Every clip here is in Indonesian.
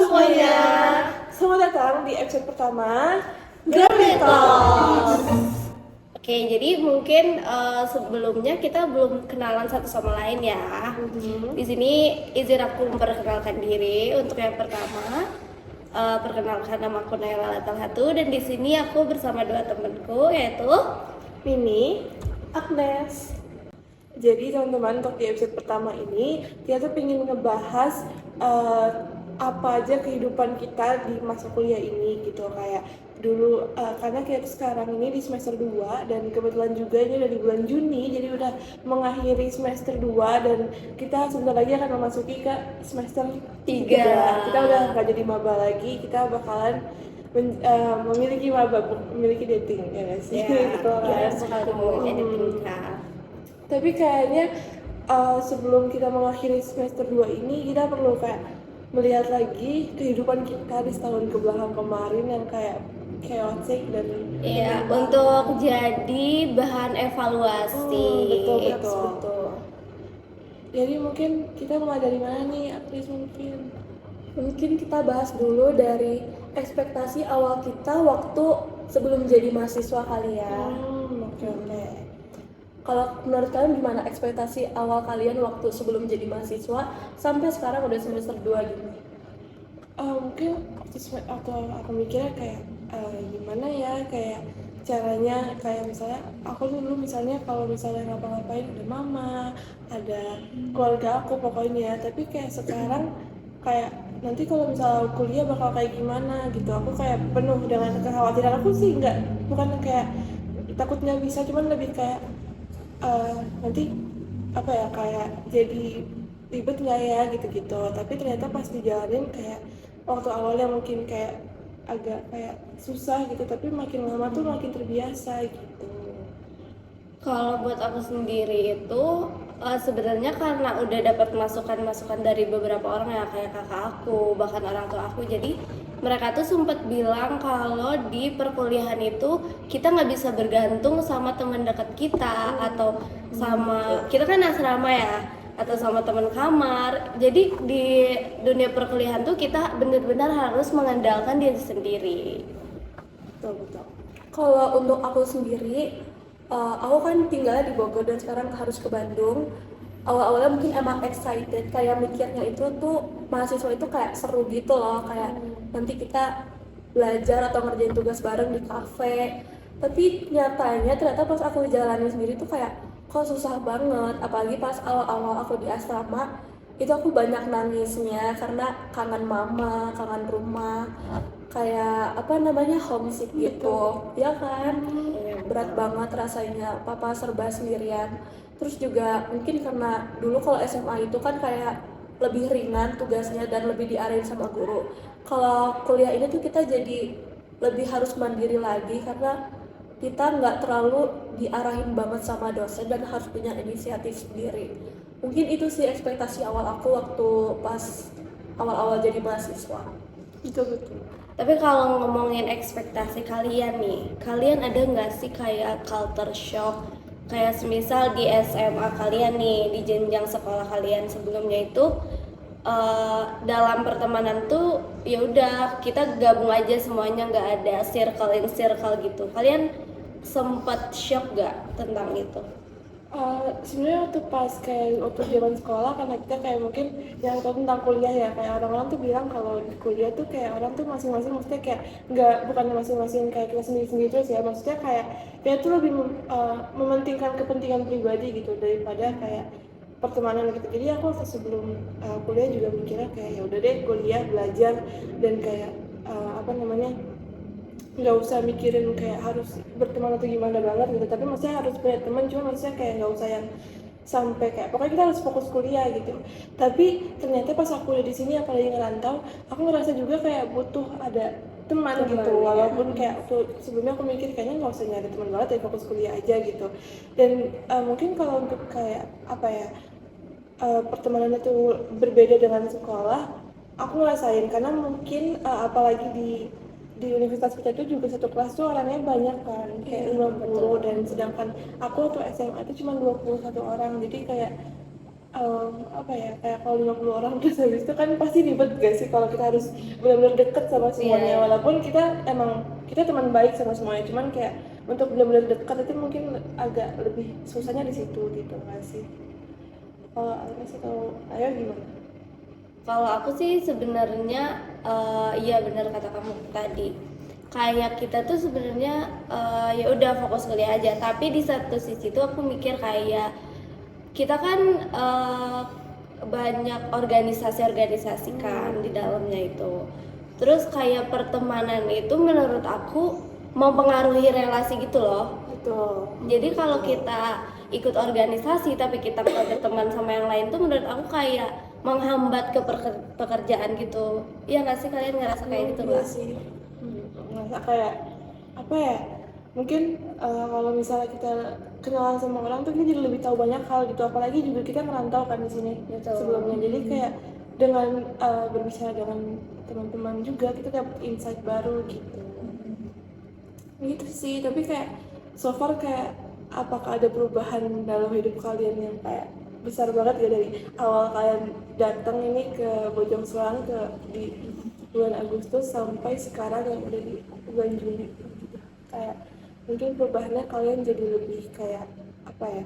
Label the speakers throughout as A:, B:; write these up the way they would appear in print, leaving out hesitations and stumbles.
A: semuanya.
B: Selamat datang di episode pertama
A: Germitos. Oke, jadi mungkin sebelumnya kita belum kenalan satu sama lain ya. Di sini izin aku memperkenalkan diri. Untuk yang pertama, perkenalkan nama aku Naila Latalhatu, dan di sini aku bersama dua temanku, yaitu
B: Mini, Agnes. Jadi teman-teman, untuk di episode pertama ini kita tuh pengen ngebahas apa aja kehidupan kita di masa kuliah ini gitu. Kayak dulu karena kita sekarang ini di semester 2 dan kebetulan juga ini udah di bulan Juni, jadi udah mengakhiri semester 2 dan kita sebentar lagi akan memasuki ke semester 3. Kita udah nggak jadi maba lagi, kita bakalan memiliki dating ya nggak sih? Gitu kan.
A: kita bakal ngomongin editing kak.
B: Tapi kayaknya sebelum kita mengakhiri semester 2 ini kita perlu kayak melihat lagi kehidupan kita di setahun kebelakang kemarin yang kayak chaotic dan
A: Iya, untuk jadi bahan evaluasi.
B: betul. Jadi mungkin kita mulai dari mana nih, Agnes?
C: Mungkin kita bahas dulu dari ekspektasi awal kita waktu sebelum jadi mahasiswa kali ya.
B: Oke.
C: Kalau menurut kalian gimana ekspektasi awal kalian waktu sebelum jadi mahasiswa sampai sekarang udah semester 2 gini?
B: Mungkin atau aku mikirnya kayak gimana ya, kayak caranya, kayak misalnya aku dulu misalnya kalau misalnya ngapa-ngapain ada mama, ada keluarga aku pokoknya, tapi kayak sekarang kayak nanti kalau misalnya kuliah bakal kayak gimana gitu, aku kayak penuh dengan kekhawatiran. Aku sih bukan kayak takut nggak bisa, cuman lebih kayak nanti apa ya, kayak jadi ribet nggak ya gitu-gitu. Tapi ternyata pas dijalanin kayak waktu awalnya mungkin kayak agak kayak susah gitu, tapi makin lama tuh makin terbiasa gitu.
A: Kalau buat aku sendiri itu sebenarnya karena udah dapat masukan-masukan dari beberapa orang ya, kayak kakak aku, bahkan orang tua aku. Jadi mereka tuh sempat bilang kalau di perkuliahan itu kita nggak bisa bergantung sama teman dekat kita atau sama kita kan asrama ya, atau sama teman kamar. Jadi di dunia perkuliahan tuh kita benar-benar harus mengandalkan diri sendiri.
B: Betul.
C: Kalau untuk aku sendiri, aku kan tinggalnya di Bogor dan sekarang harus ke Bandung. Awal-awalnya mungkin emang excited, kayak mikirnya itu tuh mahasiswa itu kayak seru gitu loh, kayak nanti kita belajar atau ngerjain tugas bareng di kafe. Tapi nyatanya ternyata pas aku jalanin sendiri tuh kayak kok susah banget, apalagi pas awal-awal aku di asrama itu aku banyak nangisnya karena kangen mama, kangen rumah, kayak apa namanya, homesick gitu ya kan. Berat banget rasanya, papa serba sendirian. Terus juga mungkin karena dulu kalau SMA itu kan kayak lebih ringan tugasnya dan lebih diarahin sama guru. Kalau kuliah ini tuh kita jadi lebih harus mandiri lagi karena kita nggak terlalu diarahin banget sama dosen dan harus punya inisiatif sendiri. Mungkin itu sih ekspektasi awal aku waktu pas awal-awal jadi mahasiswa.
B: Betul.
A: Tapi kalau ngomongin ekspektasi kalian nih, kalian ada nggak sih kayak culture shock? Kayak semisal di SMA kalian nih, di jenjang sekolah kalian sebelumnya itu dalam pertemanan tuh ya udah kita gabung aja semuanya, nggak ada circle in circle gitu. Kalian sempat shock nggak tentang itu?
B: Sebenarnya waktu zaman sekolah, karena kita kayak mungkin yang tahu tentang kuliah ya, kayak orang-orang tuh bilang kalau di kuliah tuh kayak orang tuh masing-masing, maksudnya kayak bukannya masing-masing kayak kita sendiri-sendiri terus ya, maksudnya kayak kita tuh lebih mementingkan kepentingan pribadi gitu daripada kayak pertemanan gitu. Jadi aku waktu sebelum kuliah juga mikirnya kayak ya udah deh kuliah belajar dan kayak nggak usah mikirin kayak harus berteman atau gimana banget gitu, tapi maksudnya harus punya teman, cuma maksudnya kayak nggak usah yang sampai kayak pokoknya kita harus fokus kuliah gitu. Tapi ternyata pas aku udah di sini, apalagi ngerantau, aku ngerasa juga kayak butuh ada teman gitu, walaupun kayak waktu sebelumnya aku mikir kayaknya nggak usah nyari teman banget, ya fokus kuliah aja gitu. Dan mungkin kalau untuk kayak apa ya, pertemanan itu berbeda dengan sekolah, aku ngerasain karena mungkin apalagi di universitas kita itu juga satu kelas tuh orangnya banyak kan, kayak 50, dan sedangkan aku waktu SMA itu cuma 21 orang. Jadi kayak apa ya, kayak kalau 50 orang terus habis itu kan pasti ribet gak sih kalau kita harus benar-benar deket sama semuanya.
A: Iya.
B: Walaupun kita teman baik sama semuanya, cuman kayak untuk benar-benar dekat itu mungkin agak lebih susahnya di situ gitu nggak sih? Kalau Agnes atau Ayo gimana?
A: Kalau aku sih sebenarnya iya benar kata kamu tadi. Kayak kita tuh sebenarnya ya udah fokus kuliah aja, tapi di satu sisi tuh aku mikir kayak kita kan banyak organisasi-organisasi kan di dalamnya itu. Terus kayak pertemanan itu menurut aku mempengaruhi relasi gitu loh.
B: Betul.
A: Jadi kalau kita ikut organisasi tapi kita nggak berteman sama yang lain tuh menurut aku kayak menghambat ke pekerjaan gitu. Iya nggak sih, kalian ngerasa kayak gitu
B: Iya
A: nggak?
B: sih. Ngerasa kayak apa ya? Mungkin kalau misalnya kita kenalan sama orang tuh kita jadi lebih tahu banyak hal gitu. Apalagi juga kita merantau kan di sini
A: Betul.
B: sebelumnya. Jadi kayak dengan berbicara dengan teman-teman juga kita dapat insight baru gitu. Gitu sih. Tapi kayak so far kayak apakah ada perubahan dalam hidup kalian yang kayak besar banget ya dari awal kalian datang ini ke Bojong Soang di bulan Agustus sampai sekarang yang udah di bulan Juli gitu. Kayak mungkin perubahannya kalian jadi lebih kayak apa ya,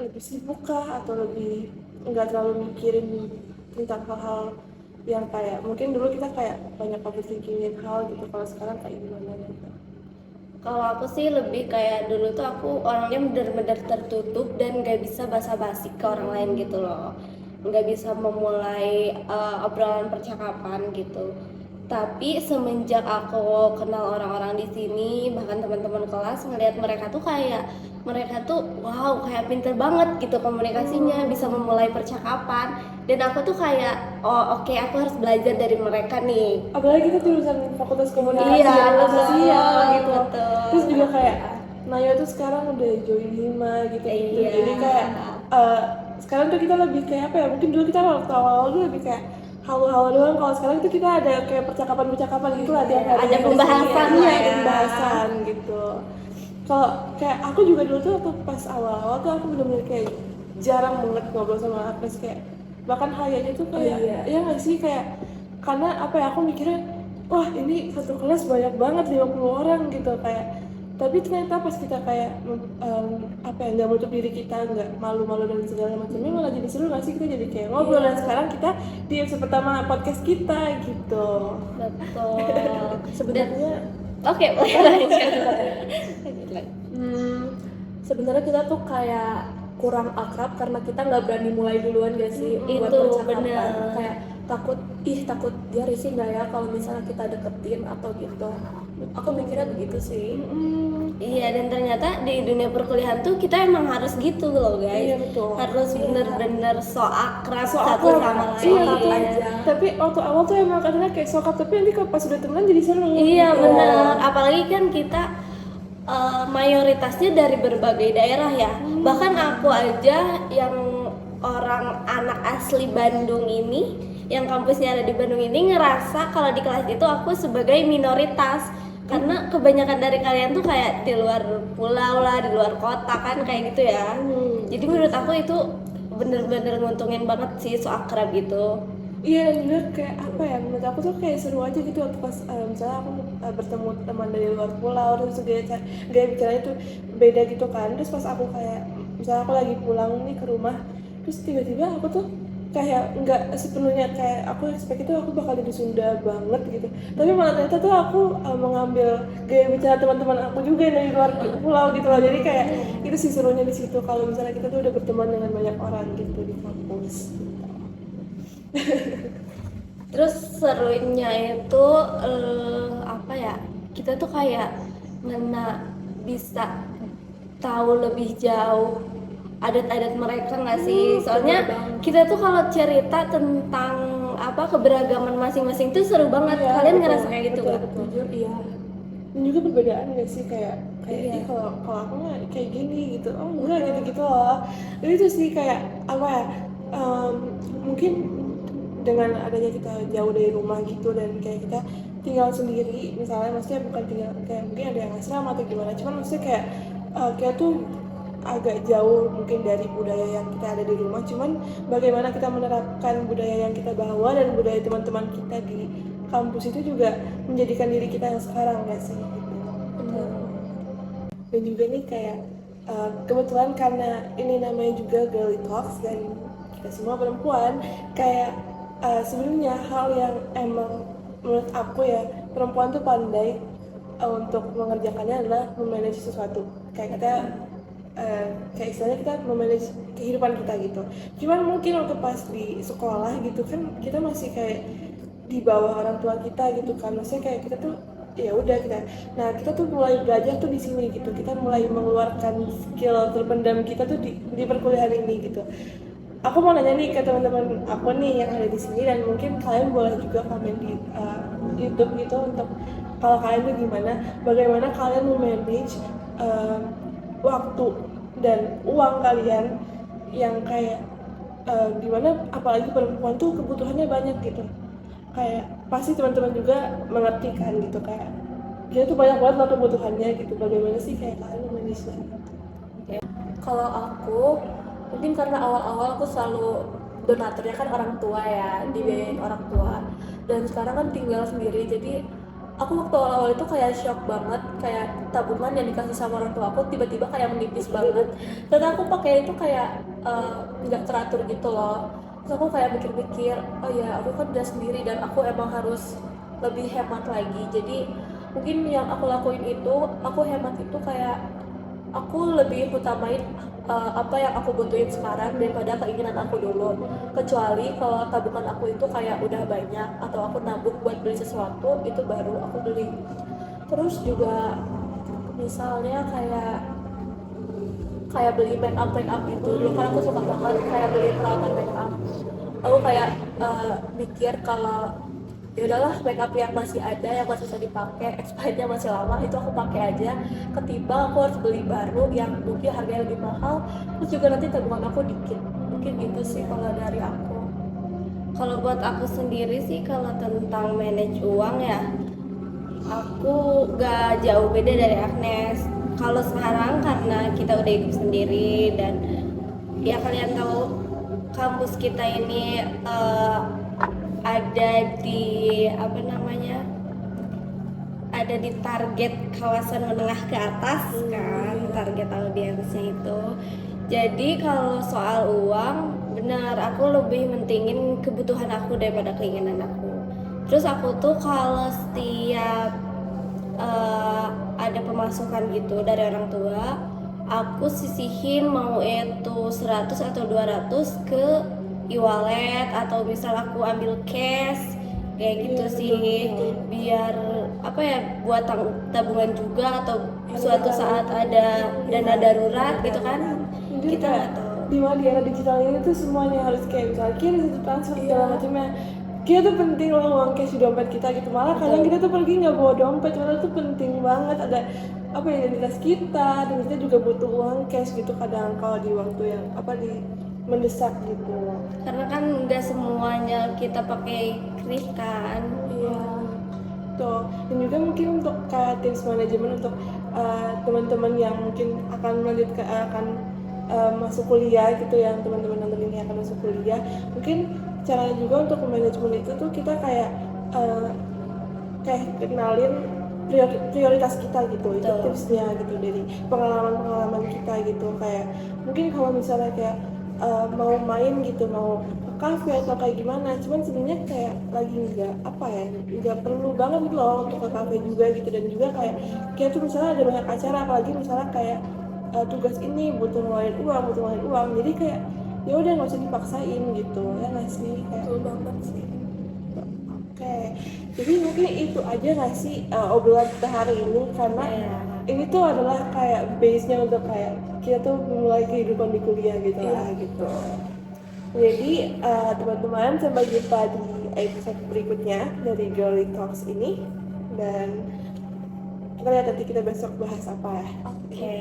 B: lebih sibuk kah atau lebih nggak terlalu mikirin tentang hal-hal yang kayak mungkin dulu kita kayak banyak overthinking hal gitu, kalau sekarang kayak gimana gitu?
A: Kalau aku sih lebih kayak dulu tuh aku orangnya bener-bener tertutup dan gak bisa basa-basi ke orang lain gitu loh, nggak bisa memulai obrolan percakapan gitu. Tapi semenjak aku kenal orang-orang di sini, bahkan teman-teman kelas, ngelihat mereka tuh wow kayak pinter banget gitu komunikasinya, bisa memulai percakapan. Dan aku tuh kayak oh oke, aku harus belajar dari mereka nih.
B: Apalagi kita jurusan fakultas komunikasi
A: Iya,
B: dan sosial gitu.
A: betul.
B: Terus juga kayak Naya tuh sekarang udah join Hima gitu.
A: Iya.
B: Jadi kayak sekarang tuh kita lebih kayak apa ya, mungkin dulu kita waktu awal tuh lebih kayak halo-halo doang. Kalau sekarang tuh kita ada kayak percakapan-percakapan gitu lah tiap hari.
A: Ada pembahasan
B: Iya,
A: lah
B: ada
A: ya.
B: pembahasan gitu. Kalau kayak aku juga dulu tuh waktu pas awal-awal tuh aku bener-bener kayak jarang banget ngobrol sama Agnes, kayak bahkan Hayanya tuh kayak ya nggak sih, kayak karena apa ya, aku mikirnya wah ini satu kelas banyak banget 50 orang gitu kayak. Tapi ternyata pas kita kayak apa ya, nggak menutup diri kita, nggak malu-malu dan segala macamnya, malah jadi seru nggak sih, kita jadi kayak ngobrol. Dan sekarang kita di episode pertama podcast kita gitu.
A: Betul.
C: Sebenarnya
A: Oke, boleh lanjut.
C: sebenarnya kita tuh kayak kurang akrab karena kita nggak berani mulai duluan gak sih buat
A: Itu
C: percakapan.
A: bener.
C: Kayak takut dia risih nggak ya kalau misalnya kita deketin atau gitu. Aku mikirnya begitu sih.
A: Iya, dan ternyata di dunia perkuliahan tuh kita emang harus gitu loh guys.
B: Iya, betul.
A: Harus bener-bener so akrab
B: So
A: satu
B: akrab.
A: sama lain.
B: Iya,
C: aja.
B: tapi waktu awal tuh emang kadang kayak sokap, tapi nanti kalau pas udah temenan jadi seru.
A: Iya bener. Apalagi kan kita mayoritasnya dari berbagai daerah ya. Bahkan aku aja yang orang anak asli Bandung ini, yang kampusnya ada di Bandung ini, ngerasa kalau di kelas itu aku sebagai minoritas. Karena kebanyakan dari kalian tuh kayak di luar pulau lah, di luar kota kan, kayak gitu ya. Jadi menurut aku itu bener-bener nguntungin banget sih so akrab gitu.
B: Iya, dan juga kayak apa ya, menurut aku tuh kayak seru aja gitu waktu pas misalnya aku bertemu teman dari luar pulau, terus gaya bicaranya tuh beda gitu kan. Terus pas aku kayak misalnya aku lagi pulang nih ke rumah, terus tiba-tiba aku tuh kayak nggak sepenuhnya kayak aku expect itu aku bakal jadi Sunda banget gitu, tapi malah ternyata tuh aku mengambil gaya bicara teman-teman aku juga yang dari luar pulau gitu loh. Jadi kayak itu sih serunya di situ, kalau misalnya kita tuh udah berteman dengan banyak orang gitu di kampus.
A: Terus serunya itu apa ya, kita tuh kayak bisa tahu lebih jauh adat-adat mereka nggak sih? Soalnya kita tuh kalau cerita tentang apa keberagaman masing-masing tuh seru banget.
B: Iya,
A: Kalian
B: betul,
A: ngerasa kayak gitu
B: betul,
A: nggak?
B: betul.
C: Jujur iya.
B: Dan juga perbedaan gak sih, kayak
A: Iya.
B: ih kalau aku nggak kayak gini gitu, oh enggak gitu loh. Jadi itu sih kayak apa ya, mungkin dengan adanya kita jauh dari rumah gitu dan kayak kita tinggal sendiri misalnya, maksudnya bukan tinggal kayak mungkin ada yang asrama atau gimana, cuman maksudnya kayak kayak tuh agak jauh mungkin dari budaya yang kita ada di rumah, cuman bagaimana kita menerapkan budaya yang kita bawa dan budaya teman-teman kita di kampus itu juga menjadikan diri kita yang sekarang nggak sih gitu. Dan juga nih kayak kebetulan karena ini namanya juga Girly Talks dan kita semua perempuan, kayak sebenarnya hal yang emang menurut aku ya perempuan tuh pandai untuk mengerjakannya adalah memanage sesuatu. Kayak kita kayak istilahnya kita memanage kehidupan kita gitu. Cuman mungkin waktu pas di sekolah gitu kan kita masih kayak di bawah orang tua kita gitu kan, maksudnya kayak kita tuh ya udah kita tuh mulai belajar tuh di sini gitu, kita mulai mengeluarkan skill terpendam kita tuh di perkuliahan ini gitu. Aku mau nanya nih ke teman-teman aku nih yang ada di sini, dan mungkin kalian boleh juga komen di YouTube gitu untuk kalau kalian tuh bagaimana kalian memanage waktu dan uang kalian yang kayak dimana apalagi perempuan tuh kebutuhannya banyak gitu. Kayak pasti teman-teman juga mengerti kan gitu, kayak dia tuh banyak banget lah kebutuhannya gitu. Bagaimana sih kayak kalian memanage-nya?
C: Kalau aku mungkin karena awal-awal aku selalu donaturnya kan orang tua ya, dibiayain orang tua, dan sekarang kan tinggal sendiri, jadi aku waktu awal-awal itu kayak shock banget, kayak tabungan yang dikasih sama orang tua aku tiba-tiba kayak menipis banget, dan aku pakai itu kayak nggak teratur gitu loh. Terus aku kayak mikir-mikir, oh ya aku kan udah sendiri dan aku emang harus lebih hemat lagi. Jadi mungkin yang aku lakuin itu, aku hemat itu kayak aku lebih utamain apa yang aku butuhin sekarang daripada keinginan aku dulu. Kecuali kalau tabungan aku itu kayak udah banyak atau aku nabung buat beli sesuatu, itu baru aku beli. Terus juga misalnya kayak beli make up itu, dulu kan aku suka banget kayak beli peralatan make up. Aku kayak mikir kalau ya udahlah, make up yang masih ada, yang masih bisa dipakai, expirednya masih lama, itu aku pakai aja, ketimbang aku harus beli baru yang mungkin harganya lebih mahal, terus juga nanti tabungan aku dikit. Mungkin gitu sih kalau dari aku.
A: Kalau buat aku sendiri sih, kalau tentang manage uang ya, aku gak jauh beda dari Agnes. Kalau sekarang karena kita udah hidup sendiri dan ya kalian tahu kampus kita ini ada di ada di target kawasan menengah ke atas kan, target audiensnya itu. Jadi kalau soal uang, benar aku lebih mentingin kebutuhan aku daripada keinginan aku. Terus aku tuh kalau setiap ada pemasukan gitu dari orang tua, aku sisihin mau itu 100 atau 200 ke e-wallet, atau misal aku ambil cash kayak gitu sih, biar apa ya, buat tabungan juga, atau suatu saat ada dana darurat gitu kan.
B: Jadi
A: Kita
B: kayak
A: nggak tahu.
B: di era digital ini tuh semuanya harus kayak misalnya kirim transfer segala macamnya. Kita tuh penting loh uang cash di dompet kita gitu. Malah kadang kita tuh pergi nggak bawa dompet, padahal tuh penting banget ada apa ya, identitas kita, dan kita juga butuh uang cash gitu kadang kalau di waktu yang di mendesak gitu.
A: Karena kan nggak semuanya kita pakai kris kan.
B: Iya. Tuh, dan juga mungkin untuk kayak tips manajemen untuk teman-teman yang mungkin akan masuk kuliah gitu, yang teman-teman nonton ini akan masuk kuliah, mungkin caranya juga untuk manajemen itu tuh kita kayak kenalin prioritas kita gitu. Itu tipsnya gitu dari pengalaman kita gitu. Kayak mungkin kalau misalnya kayak mau main gitu, mau ke kafe atau kayak gimana, cuman sebenarnya kayak lagi nggak perlu banget gitu loh untuk ke kafe juga gitu. Dan juga kayak kita tuh misalnya ada banyak acara, apalagi misalnya kayak tugas ini butuh ngeluarin uang, jadi kayak ya udah nggak usah dipaksain gitu ya nggak sih, kayak
C: Betul banget sih.
B: Oke, jadi mungkin itu aja nggak sih obrolan kita hari ini, karena ini tuh adalah kayak base-nya untuk kayak kita tuh memulai kehidupan di kuliah gitu lah gitu. Jadi teman-teman, sampai jumpa di episode berikutnya dari Girly Talks ini, dan kita lihat nanti kita besok bahas apa ya.
A: Oke,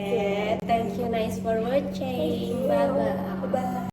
A: thank you, nice for watching. Bye bye.
C: Bye.